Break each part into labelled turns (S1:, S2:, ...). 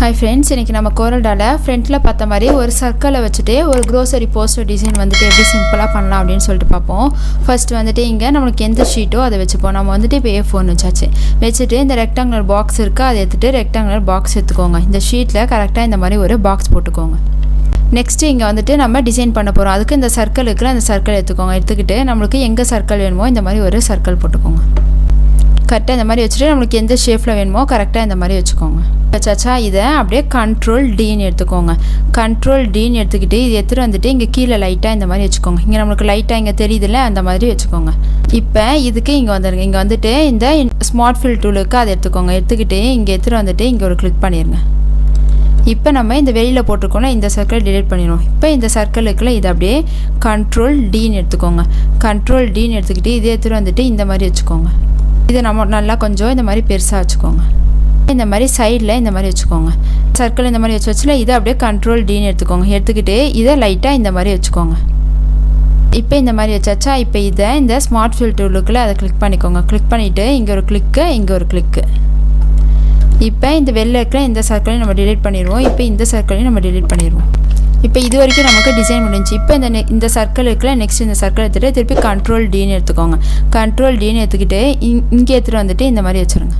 S1: Hi friends, இன்னைக்கு நம்ம Coreldraw ஃப்ரண்ட்ல பார்த்த மாதிரி ஒரு சர்க்கிளை வச்சுட்டு ஒரு grocery poster டிசைன் வந்துட்டு எப்படி சிம்பிளா பண்ணலாம் அப்படினு சொல்லிட்டு பாப்போம். ஃபர்ஸ்ட் வந்துட்டு இங்க நமக்கு எந்த ஷீட்டோ அதை வெச்சுப்போம். நம்ம வந்துட்டு இப்போ A4 வச்சாச்சு. வெச்சிட்டு இந்த ரெக்டாங்குலர் பாக்ஸ் இருக்கு அதை எடுத்துட்டு ரெக்டாங்குலர் பாக்ஸ் எடுத்துக்கோங்க. இந்த ஷீட்ல கரெக்ட்டா இந்த மாதிரி ஒரு பாக்ஸ் போட்டுக்கோங்க. நெக்ஸ்ட் இங்க வந்துட்டு நம்ம டிசைன் பண்ண போறோம். அதுக்கு இந்த சர்க்கிள் இருக்குல அந்த சர்க்கிள் எடுத்துக்கோங்க. எடுத்துக்கிட்டு நமக்கு எங்க சர்க்கிள் வேணுமோ இந்த மாதிரி ஒரு சர்க்கிள் போட்டுக்கோங்க. கரெக்ட்டா இந்த மாதிரி வச்சிட்டு நமக்கு எந்த ஷேப்ல வேணுமோ கரெக்ட்டா இந்த மாதிரி வெச்சுக்கோங்க. வச்சாச்சா இதை அப்படியே கண்ட்ரோல் D ன்னு எடுத்துக்கோங்க. கண்ட்ரோல் D ன்னு எடுத்துக்கிட்டு இது எடுத்துட்டு வந்துட்டு இங்கே கீழே லைட்டாக இந்த மாதிரி வச்சுக்கோங்க. இங்கே நம்மளுக்கு லைட்டாக இங்கே தெரியுதுல்ல அந்த மாதிரி வச்சுக்கோங்க. இப்போ இதுக்கு இங்கே வந்துடுங்க. இங்கே வந்துட்டு இந்த ஸ்மார்ட் ஃபில் டூலுக்கு அதை எடுத்துக்கோங்க. எடுத்துக்கிட்டு இங்கே எடுத்துகிட்டு வந்துட்டு இங்கே ஒரு கிளிக் பண்ணிடுங்க. இப்போ நம்ம இந்த வெளியில் போட்டிருக்கோம்ல இந்த சர்க்கிள் டிலீட் பண்ணிடுவோம். இப்போ இந்த சர்க்கிளுக்குள்ள இதை அப்படியே கண்ட்ரோல் D ன்னு எடுத்துக்கோங்க. கண்ட்ரோல் D ன்னு எடுத்துக்கிட்டு இதை எடுத்துகிட்டு வந்துட்டு இந்த மாதிரி வச்சுக்கோங்க. இதை நம்ம நல்லா கொஞ்சம் இந்த மாதிரி பெருசாக வச்சுக்கோங்க. இந்த மாதிரி சைடில் இந்த மாதிரி வச்சுக்கோங்க. சர்க்கிள் இந்த மாதிரி வச்சுல இதை அப்படியே கண்ட்ரோல் D ன்னு எடுத்துக்கோங்க. எடுத்துக்கிட்டு இதை லைட்டாக இந்த மாதிரி வச்சுக்கோங்க. இப்போ இந்த மாதிரி வச்சாச்சா இப்போ இதை இந்த ஸ்மார்ட் ஃபில் டூலுக்குள்ள அதை கிளிக் பண்ணிக்கோங்க. கிளிக் பண்ணிவிட்டு இங்கே ஒரு கிளிக்கு இங்கே ஒரு கிளிக்கு. இப்போ இந்த வெளில இருக்கிற இந்த சர்க்கிளையும் நம்ம டிலீட் பண்ணிடுவோம். இப்போ இந்த சர்க்கிளையும் நம்ம டிலீட் பண்ணிடுவோம். இப்போ இது வரைக்கும் நமக்கு டிசைன் முடிஞ்சு. இப்போ இந்த சர்க்கிள் இருக்குல்ல நெக்ஸ்ட் இந்த சர்க்கிள் எடுத்துகிட்டு திருப்பி கண்ட்ரோல் D ன்னு எடுத்துக்கோங்க. கண்ட்ரோல் D ன்னு எடுத்துக்கிட்டு இங்கே எடுத்துகிட்டு வந்துட்டு இந்த மாதிரி வச்சுருங்க.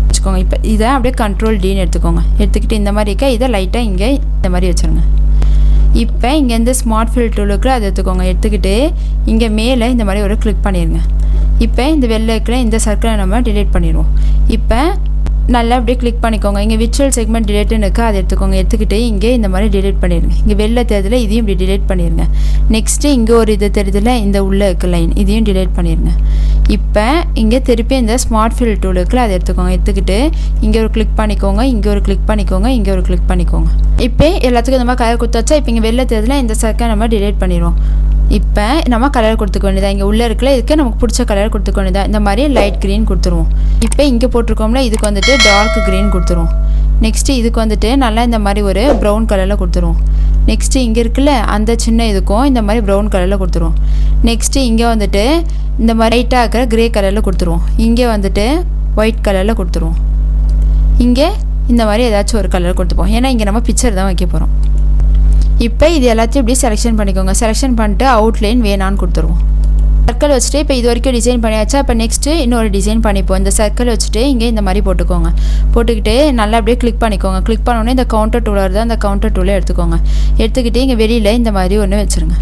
S1: வச்சுக்கோங்க. இப்போ இதை அப்படியே கண்ட்ரோல் D ன்னு எடுத்துக்கோங்க. எடுத்துக்கிட்டு இந்த மாதிரி இருக்க இதை லைட்டாக இங்கே இந்த மாதிரி வச்சுருங்க. இப்போ இங்கேருந்து ஸ்மார்ட் ஃபில் டூலுக்குள்ள அதை எடுத்துக்கோங்க. எடுத்துக்கிட்டு இங்கே மேலே இந்த மாதிரி ஒரு கிளிக் பண்ணிடுங்க. இப்போ இந்த வெளில இருக்கிற இந்த சர்க்கிளை நம்ம டிலீட் பண்ணிடுவோம். இப்போ நல்லா அப்படியே கிளிக் பண்ணிக்கோங்க. இங்கே விர்ச்சுவல் செக்மெண்ட் டிலேட்டுன்னு இருக்குது அதை எடுத்துக்கோங்க. எடுத்துக்கிட்டு இங்கே இந்த மாதிரி டிலீட் பண்ணிடுங்க. இங்கே வெளில தெரியுதுல இதையும் இப்படி டிலீட் பண்ணிடுங்க. நெக்ஸ்ட்டு இங்கே ஒரு இது தெரியுதுல இந்த உள்ளே இருக்க லைன் இதையும் டிலீட் பண்ணிடுங்க. இப்போ இங்கே திருப்பி இந்த ஸ்மார்ட் ஃபில் டூலுக்குள்ள அதை எடுத்துக்கோங்க. எடுத்துக்கிட்டு இங்கே ஒரு கிளிக் பண்ணிக்கோங்க. இங்கே ஒரு கிளிக் பண்ணிக்கோங்க. இங்கே ஒரு கிளிக் பண்ணிக்கோங்க. இப்போ எல்லாத்துக்கும் இந்த மாதிரி கலர் கொடுத்தாச்சா இப்போ இங்கே வெளில தெரியுதுல இந்த சர்க்கிளை நம்ம டிலீட் பண்ணிடுவோம். இப்போ நம்ம கலர் கொடுத்துக்க வேண்டியதா. இங்கே உள்ளே இருக்கல இதுக்கு நமக்கு பிடிச்ச கலர் கொடுத்துக்க வேண்டியதா. இந்த மாதிரி லைட் க்ரீன் கொடுத்துருவோம். இப்போ இங்கே போட்டிருக்கோம்ல இதுக்கு வந்துட்டு டார்க் க்ரீன் கொடுத்துருவோம். நெக்ஸ்ட்டு இதுக்கு வந்துட்டு நல்லா இந்த மாதிரி ஒரு ப்ரௌன் கலரில் கொடுத்துருவோம். நெக்ஸ்ட்டு இங்கே இருக்குல்ல அந்த சின்ன இதுக்கும் இந்த மாதிரி ப்ரௌன் கலரில் கொடுத்துருவோம். நெக்ஸ்ட்டு இங்கே வந்துட்டு இந்த மாதிரி லைட்டாக இருக்கிற க்ரே கலரில் கொடுத்துருவோம். இங்கே வந்துட்டு ஒயிட் கலரில் கொடுத்துருவோம். இங்கே இந்த மாதிரி ஏதாச்சும் ஒரு கலர் கொடுத்துப்போம். ஏன்னா இங்கே நம்ம பிக்சர் தான் வைக்க போகிறோம். இப்போ இது எல்லாத்தையும் இப்படி செலெக்ஷன் பண்ணிக்கோங்க. செலெக்ஷன் பண்ணிட்டு அவுட்லைன் வேணான்னு கொடுத்துருவோம். சர்க்கிள் வச்சுட்டு இப்போ இது வரைக்கும் டிசைன் பண்ணியாச்சா இப்போ நெக்ஸ்ட்டு இன்னொரு டிசைன் பண்ணிப்போம். இந்த சர்க்கிள் வச்சுட்டு இங்கே இந்த மாதிரி போட்டுக்கோங்க. போட்டுக்கிட்டு நல்லா அப்படியே கிளிக் பண்ணிக்கோங்க. கிளிக் பண்ணோன்னே இந்த கவுண்டர் டூலாக இருந்தால் அந்த கவுண்டர் டூலை எடுத்துக்கோங்க. எடுத்துக்கிட்டு இங்கே வெளியில் இந்த மாதிரி ஒன்று வச்சுருங்க.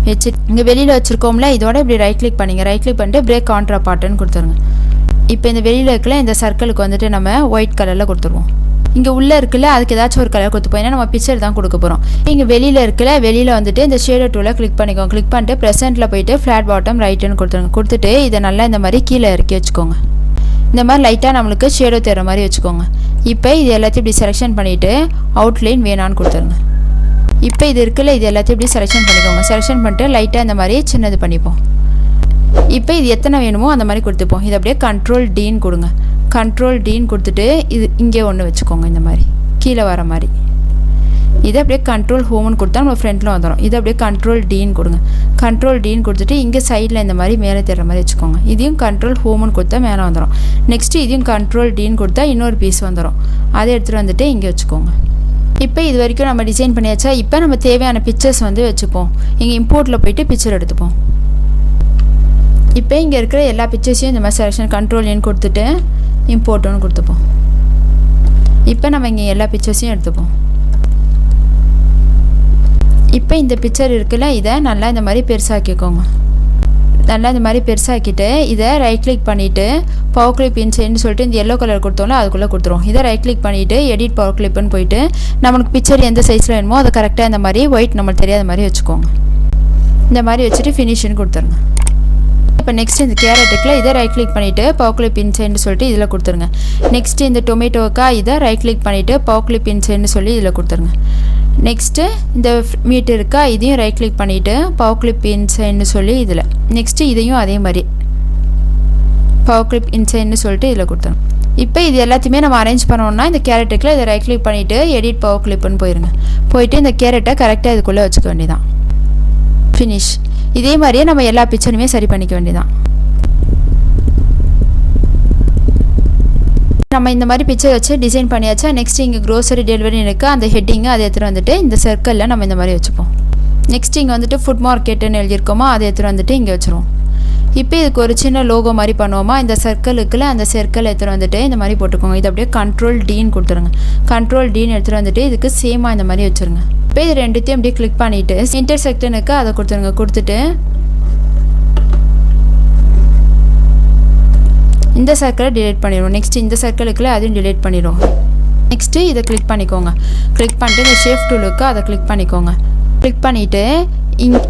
S1: வச்சு இங்கே வெளியில் வச்சுருக்கோம்ல இதோட இப்படி ரைட் கிளிக் பண்ணிங்க. ரைட் கிளிக் பண்ணிட்டு பிரேக் கான்ட்ரா பார்ட்டுன்னு கொடுத்துருங்க. இப்போ இந்த வெளியில் இருக்கல இந்த சர்க்கிளுக்கு வந்துட்டு நம்ம ஒயிட் கலரில் கொடுத்துருவோம். இங்கே உள்ளே இருக்குல்ல அதுக்கு ஏதாச்சும் ஒரு கலர் கொடுத்துப்போம். ஏன்னா நம்ம பிக்சர் தான் கொடுக்க போகிறோம். இங்கே வெளியில் இருக்குல்ல வெளியில் வந்துட்டு இந்த ஷேடர் டூலை கிளிக் பண்ணிக்கோங்க. கிளிக் பண்ணிட்டு ப்ரெசென்ட்டில் போயிட்டு ஃப்ளாட் பாட்டம் ரைட்டுன்னு கொடுத்துருங்க. கொடுத்துட்டு இதை நல்லா இந்த மாதிரி கீழே இறக்கி வச்சுக்கோங்க. இந்த மாதிரி லைட்டாக நம்மளுக்கு ஷேடோ தேர்ற மாதிரி வச்சுக்கோங்க. இப்போ இது எல்லாத்தையும் இப்படி செலெக்ஷன் பண்ணிவிட்டு அவுட்லைன் வேணான்னு கொடுத்துருங்க. இப்போ இது இருக்குல்ல இது எல்லாத்தையும் இப்படி செலெக்ஷன் பண்ணிக்கோங்க. செலெக்ஷன் பண்ணிட்டு லைட்டாக இந்த மாதிரி சின்னது பண்ணிப்போம். இப்போ இது எத்தனை வேணுமோ அந்த மாதிரி கொடுத்துப்போம். இது அப்படியே கண்ட்ரோல் D ன்னு கொடுங்க. கண்ட்ரோல் D ன்னு கொடுத்துட்டு இது இங்கே ஒன்று வச்சுக்கோங்க. இந்த மாதிரி கீழே வர மாதிரி இதை அப்படியே கண்ட்ரோல் ஹோம்னு கொடுத்தா நம்ம ஃப்ரண்ட்டில் வந்துடும். இதை அப்படியே கண்ட்ரோல் D ன்னு கொடுங்க. கண்ட்ரோல் D ன்னு கொடுத்துட்டு இங்கே சைடில் இந்த மாதிரி மேலே தெரிற மாதிரி வச்சுக்கோங்க. இதையும் கண்ட்ரோல் ஹோம்னு கொடுத்தா மேலே வந்துடும். நெக்ஸ்ட்டு இதையும் கண்ட்ரோல் D ன்னு கொடுத்தா இன்னொரு பீஸ் வந்துடும். அதை எடுத்துகிட்டு வந்துட்டு இங்கே வச்சுக்கோங்க. இப்போ இது வரைக்கும் நம்ம டிசைன் பண்ணியாச்சா இப்போ நம்ம தேவையான பிக்சர்ஸ் வந்து வச்சுப்போம். இங்கே இம்போர்ட்டில் போயிட்டு பிக்சர் எடுத்துப்போம். இப்போ இங்கே இருக்கிற எல்லா பிக்சர்ஸையும் இந்த மாதிரி செலெக்ஷன் கண்ட்ரோல் N கொடுத்துட்டு இம்போர்ட்டுன்னு கொடுத்துப்போம். இப்போ நம்ம இங்கே எல்லா பிக்சர்ஸையும் எடுத்துப்போம். இப்போ இந்த பிக்சர் இருக்குல்ல இதை நல்லா இந்த மாதிரி பெருசாக்கிக்கோங்க. நல்லா இந்த மாதிரி பெருசாக்கிட்டு இதை ரைட் கிளிக் பண்ணிவிட்டு பவர் கிளிப் இன்சைட்னு சொல்லிட்டு இந்த எல்லோ கலர் கொடுத்தோம்ல அதுக்குள்ளே கொடுத்துருவோம். இதை ரைட் கிளிக் பண்ணிவிட்டு எடிட் பவர் கிளிப்னு போயிட்டு நம்மளுக்கு பிக்சர் எந்த சைஸில் வேணுமோ அதை கரெக்டாக இந்த மாதிரி ஒயிட் நம்மளுக்கு தெரியாத மாதிரி வச்சுக்கோங்க. இந்த மாதிரி வச்சுட்டு ஃபினிஷ்னு கொடுத்துருங்க. இப்போ நெக்ஸ்ட் இந்த கேரட்டுக்குள்ள இதை ரைட் கிளிக் பண்ணிவிட்டு பவர் கிளிப் இன்சைட்னு சொல்லிட்டு இதில் கொடுத்துருங்க. நெக்ஸ்ட்டு இந்த டொமேட்டோக்கா இதை ரைட் கிளிக் பண்ணிவிட்டு பவர் கிளிப் இன்சைட்னு சொல்லி இதில் கொடுத்துருங்க. நெக்ஸ்ட்டு இந்த மீட் இருக்கா இதையும் ரைட் கிளிக் பண்ணிவிட்டு பவர் கிளிப் இன்சைட்னு சொல்லி இதில் நெக்ஸ்ட்டு இதையும் அதே மாதிரி பவர் கிளிப் இன்சைட்னு சொல்லிட்டு இதில் கொடுத்துருங்க. இப்போ இது எல்லாத்தையுமே நம்ம அரேஞ்ச் பண்ணோம்னா இந்த கேரட்டுக்குள்ள இதை ரைட் கிளிக் பண்ணிவிட்டு எடிட் பவர் கிளிப்னு போயிருங்க. போயிட்டு இந்த கேரட்டை கரெக்டாக இதுக்குள்ளே வச்சுக்க வேண்டியதான். ஃபினிஷ். இதே மாதிரியே நம்ம எல்லா பிக்சருமே சரி பண்ணிக்க வேண்டியதான். நம்ம இந்த மாதிரி பிக்சர் வச்சு டிசைன் பண்ணியாச்சா. நெக்ஸ்ட் இங்கே க்ரோசரி டெலிவரி இருக்குது, அந்த ஹெட்டிங்கு அதை எடுத்துகிட்டு வந்துட்டு இந்த சர்க்கிளில் நம்ம இந்த மாதிரி வச்சுப்போம். நெக்ஸ்ட் இங்கே வந்துட்டு ஃபுட் மார்க்கெட்டுன்னு எழுதியிருக்கோமா, அதை எடுத்துகிட்டு வந்துட்டு இங்கே வச்சுருவோம். இப்போ இதுக்கு ஒரு சின்ன லோகோ மாதிரி பண்ணுவோமா, இந்த சர்க்கிளுக்குள்ள அந்த சர்க்கிள் எடுத்துகிட்டு வந்துட்டு இந்த மாதிரி போட்டுக்கோங்க. இது அப்படியே கண்ட்ரோல் டீன்னு கொடுத்துருங்க. கண்ட்ரோல் டீன்னு எடுத்துகிட்டு வந்துட்டு இதுக்கு சேமாக இந்த மாதிரி வச்சுருங்க. இப்போ இது ரெண்டுத்தையும் அப்படியே கிளிக் பண்ணிவிட்டு இன்டர்செக்ஷனுக்கு அதை கொடுத்துருங்க. கொடுத்துட்டு இந்த சர்க்கிளை டிலீட் பண்ணிடுவோம். நெக்ஸ்ட் இந்த சர்க்கிளுக்குள்ள அதையும் டிலீட் பண்ணிடுவோம். நெக்ஸ்ட்டு இதை கிளிக் பண்ணிக்கோங்க. கிளிக் பண்ணிட்டு இந்த ஷேப் டூலுக்கு அதை கிளிக் பண்ணிக்கோங்க. கிளிக் பண்ணிவிட்டு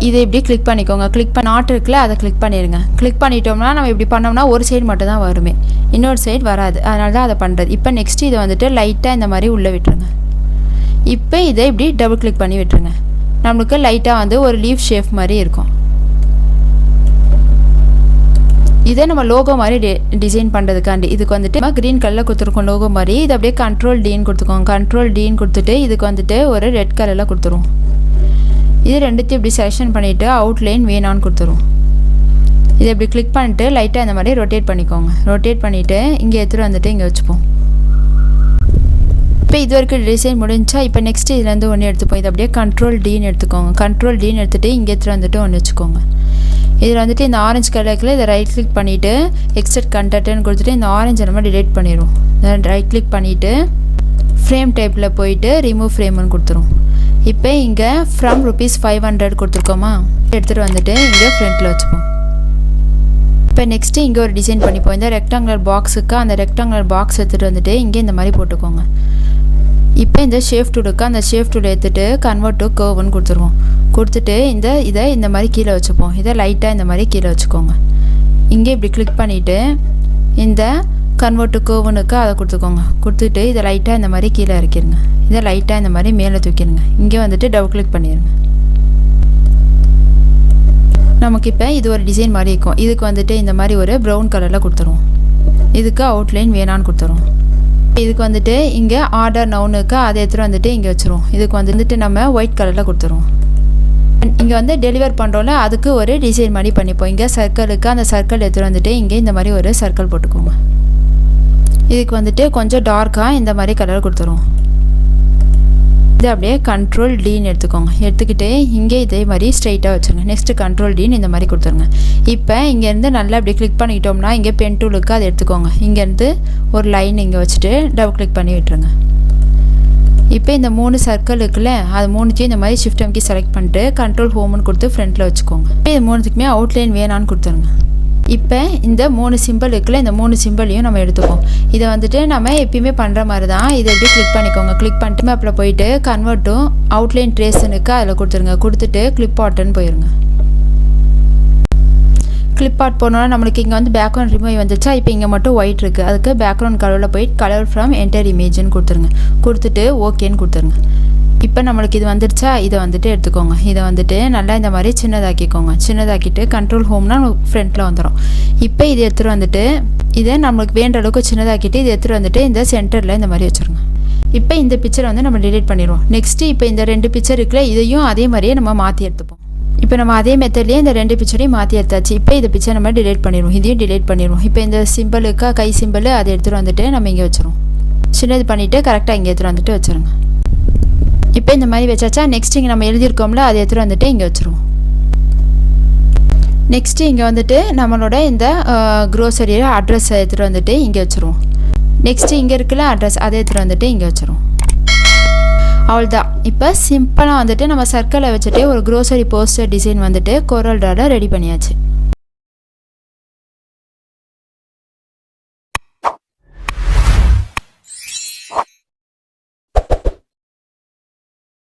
S1: இதை இப்படி கிளிக் பண்ணிக்கோங்க. கிளிக் பண்ண நாட் இருக்குல்ல, அதை கிளிக் பண்ணிடுங்க. கிளிக் பண்ணிட்டோம்னா நம்ம இப்படி பண்ணோம்னா ஒரு சைடு மட்டும் தான் வருமே, இன்னொரு சைடு வராது. அதனால தான் அதை பண்ணுறது. இப்போ நெக்ஸ்ட்டு இதை வந்துட்டு லைட்டாக இந்த மாதிரி உள்ளே விட்டுருங்க. இப்போ இதை இப்படி டபுள் கிளிக் பண்ணி விட்டுருங்க. நம்மளுக்கு லைட்டாக வந்து ஒரு லீஃப் ஷேப் மாதிரி இருக்கும். இதை நம்ம லோகோ மாதிரி டிசைன் பண்ணுறதுக்காண்டி இதுக்கு வந்துட்டு க்ரீன் கலரில் கொடுத்துருக்கோம் லோகோ மாதிரி. இது அப்படியே கண்ட்ரோல் டீன்னு கொடுத்துக்கோங்க. கண்ட்ரோல் டீன்னு கொடுத்துட்டு இதுக்கு வந்துட்டு ஒரு ரெட் கலரில் கொடுத்துருவோம். இது ரெண்டுத்தையும் இப்படி செலெக்ஷன் பண்ணிவிட்டு அவுட்லைன் வேணான்னு கொடுத்துருவோம். இதை இப்படி கிளிக் பண்ணிட்டு லைட்டாக இந்த மாதிரி ரொட்டேட் பண்ணிக்கோங்க. ரொட்டேட் பண்ணிவிட்டு இங்கே எடுத்துகிட்டு வந்துட்டு இங்கே வச்சுப்போம். இப்போ இது வரைக்கும் டிசைன் முடிஞ்சா. இப்போ நெக்ஸ்ட்டு இதுலேருந்து ஒன்று எடுத்துப்போம். இது அப்படியே கண்ட்ரோல் டீன்னு எடுத்துக்கோங்க. கண்ட்ரோல் டீன்னு எடுத்துகிட்டு இங்கே எடுத்துகிட்டு வந்துட்டு ஒன்று வச்சுக்கோங்க. இதில் வந்துட்டு இந்த ஆரஞ்சு கலரில் இதை ரைட் கிளிக் பண்ணிவிட்டு எக்ஸ்ட்ரா கண்டென்ட்னு கொடுத்துட்டு இந்த ஆரஞ்சை நம்ம டிலீட் பண்ணிடுவோம். ரைட் கிளிக் பண்ணிவிட்டு ஃப்ரேம் டைப்பில் போயிட்டு ரிமூவ் ஃப்ரேம்னு கொடுத்துருவோம். இப்போ இங்கே ஃப்ரம் ₹500 கொடுத்துருக்கோமா, எடுத்துகிட்டு வந்துட்டு இங்கே ஃப்ரண்ட்டில் வச்சுப்போம். இப்போ நெக்ஸ்ட்டு இங்கே ஒரு டிசைன் பண்ணிப்போம். இந்த ரெக்டாங்குலர் பாக்ஸுக்கு அந்த ரெக்டாங்குலர் பாக்ஸ் எடுத்துகிட்டு வந்துட்டு இங்கே இந்த மாதிரி போட்டுக்கோங்க. இப்போ இந்த ஷேப் டூலுக்கு அந்த ஷேப் டூலை எடுத்துகிட்டு கன்வெர்ட் டு கர்வ்னு கொடுத்துருவோம். கொடுத்துட்டு இதை இந்த மாதிரி கீழே வச்சுப்போம். இதை லைட்டாக இந்த மாதிரி கீழே வச்சுக்கோங்க. இங்கே இப்படி கிளிக் பண்ணிவிட்டு இந்த கன்வெர்ட் டு கர்வ்னுக்கு அதை கொடுத்துக்கோங்க. கொடுத்துட்டு இதை லைட்டாக இந்த மாதிரி கீழே இறக்கிடுங்க. இதை லைட்டாக இந்த மாதிரி மேலே தூக்கிடுங்க. இங்கே வந்துட்டு டபுள் கிளிக் பண்ணிடுங்க. நமக்கு இப்போ இது ஒரு டிசைன் மாதிரி இருக்கும். இதுக்கு வந்துட்டு இந்த மாதிரி ஒரு ப்ரௌன் கலரில் கொடுத்துருவோம். இதுக்கு அவுட்லைன் வேணான்னு கொடுத்துருவோம். இதுக்கு வந்துட்டு இங்கே ஆர்டர் நவுனுக்கு அதை எடுத்துகிட்டு வந்துட்டு இங்கே வச்சுருவோம். இதுக்கு வந்துட்டு நம்ம ஒயிட் கலரில் கொடுத்துருவோம். இங்கே வந்து டெலிவர் பண்ணுறோம்ல, அதுக்கு ஒரு டிசைன் மாதிரி பண்ணிப்போம். இங்கே சர்க்கிளுக்கு அந்த சர்க்கிள் எடுத்துகிட்டு வந்துட்டு இங்கே இந்த மாதிரி ஒரு சர்க்கிள் போட்டுக்கோங்க. இதுக்கு வந்துட்டு கொஞ்சம் டார்க்காக இந்த மாதிரி கலர் கொடுத்துருவோம். இது அப்படியே கண்ட்ரோல் டீன்னு எடுத்துக்கோங்க. எடுத்துக்கிட்டு இங்கே இதே மாதிரி ஸ்ட்ரைட்டாக வச்சுருங்க. நெக்ஸ்ட்டு கண்ட்ரோல் டீன்னு இந்த மாதிரி கொடுத்துருங்க. இப்போ இங்கேருந்து நல்லா அப்படி கிளிக் பண்ணிக்கிட்டோம்னா இங்கே பென் டூலுக்கு அதை எடுத்துக்கோங்க. இங்கேருந்து ஒரு லைன் இங்கே வச்சுட்டு டபுள் கிளிக் பண்ணி விட்டுருங்க. இப்போ இந்த 3 சர்க்கிள் இருக்குல்ல, அது 3த்தையும் இந்த மாதிரி ஷிஃப்ட் அமுக்கி செலக்ட் பண்ணிட்டு கண்ட்ரோல் ஹோம்னு கொடுத்து ஃப்ரண்ட்டில் வச்சுக்கோங்க. இப்போ இது 3த்துக்குமே அவுட்லைன் வேணான்னு கொடுத்துருங்க. இப்போ இந்த 3 சிம்பிள் இருக்குல்ல, இந்த 3 சிம்பிளையும் நம்ம எடுத்துப்போம். இதை வந்துட்டு நம்ம எப்பயுமே பண்ணுற மாதிரி தான். இதை எப்படி கிளிக் பண்ணிக்கோங்க. கிளிக் பண்ணிட்டு மேப்பில் போயிட்டு கன்வெர்ட் டு அவுட்லைன் ட்ரேஸனுக்கு அதில் கொடுத்துருங்க. கொடுத்துட்டு கிளிப் ஆர்ட்னு போயிருங்க. கிளிப் ஆர்ட் போனோன்னா நம்மளுக்கு இங்கே வந்து பேக்ரவுண்ட் ரிமூவ் வந்துச்சா. இப்போ இங்கே மட்டும் ஒயிட் இருக்குது. அதுக்கு பேக்ரவுண்ட் கலரில் போயிட்டு கலர் ஃப்ரம் என்டர் இமேஜ்னு கொடுத்துருங்க. கொடுத்துட்டு ஓகேன்னு கொடுத்துருங்க. இப்போ நம்மளுக்கு இது வந்துடுச்சா. இதை வந்துட்டு எடுத்துக்கோங்க. இதை வந்துட்டு நல்லா இந்த மாதிரி சின்னதாக்கிக்கோங்க. சின்னதாக்கிட்டு கண்ட்ரோல் ஹோம்னா ஃப்ரண்ட்டில் வந்துடும். இப்போ இதை எடுத்துகிட்டு வந்துட்டு இதை நம்மளுக்கு வேண்ட அளவுக்கு சின்னதாக்கிட்டு இதை எடுத்துகிட்டு வந்துட்டு இந்த சென்டரில் இந்த மாதிரி வச்சுருங்க. இப்போ இந்த பிக்சரை வந்து நம்ம டிலீட் பண்ணிடுவோம். நெக்ஸ்ட்டு இப்போ இந்த 2 பிக்சர் இருக்குல்ல, இதையும் அதே மாதிரியே நம்ம மாற்றி எடுத்துப்போம். இப்போ நம்ம அதே மெத்தட்லேயே இந்த 2 பிக்சரையும் மாற்றி எடுத்தாச்சு. இப்போ இந்த பிக்சர் நம்ம டிலீட் பண்ணிடுவோம். இதையும் டிலீட் பண்ணிடுவோம். இப்போ இந்த சிம்பிளுக்கா கை சிம்பிள் அதை எடுத்துகிட்டு வந்துட்டு நம்ம இங்கே வச்சுருவோம். சின்னது பண்ணிவிட்டு கரெக்டாக இங்கே எடுத்துகிட்டு வந்துட்டு வச்சுருங்க. இப்போ இந்த மாதிரி வச்சாச்சா. நெக்ஸ்ட் இங்கே நம்ம எழுதியிருக்கோம்ல, அதை எடுத்துகிட்டு வந்துட்டு இங்கே வச்சுருவோம். நெக்ஸ்ட்டு இங்கே வந்துட்டு நம்மளோட இந்த க்ரோசரியோட அட்ரஸ் எடுத்துகிட்டு வந்துட்டு இங்கே வச்சுருவோம். நெக்ஸ்ட்டு இங்கே இருக்குல்ல அட்ரஸ், அதை எடுத்துகிட்டு வந்துட்டு இங்கே வச்சுருவோம். அவ்வளோதான். இப்போ சிம்பிளாக வந்துட்டு நம்ம சர்க்கிளை வச்சுட்டு ஒரு க்ரோசரி போஸ்டர் டிசைன் வந்துட்டு Coreldraw ரெடி பண்ணியாச்சு.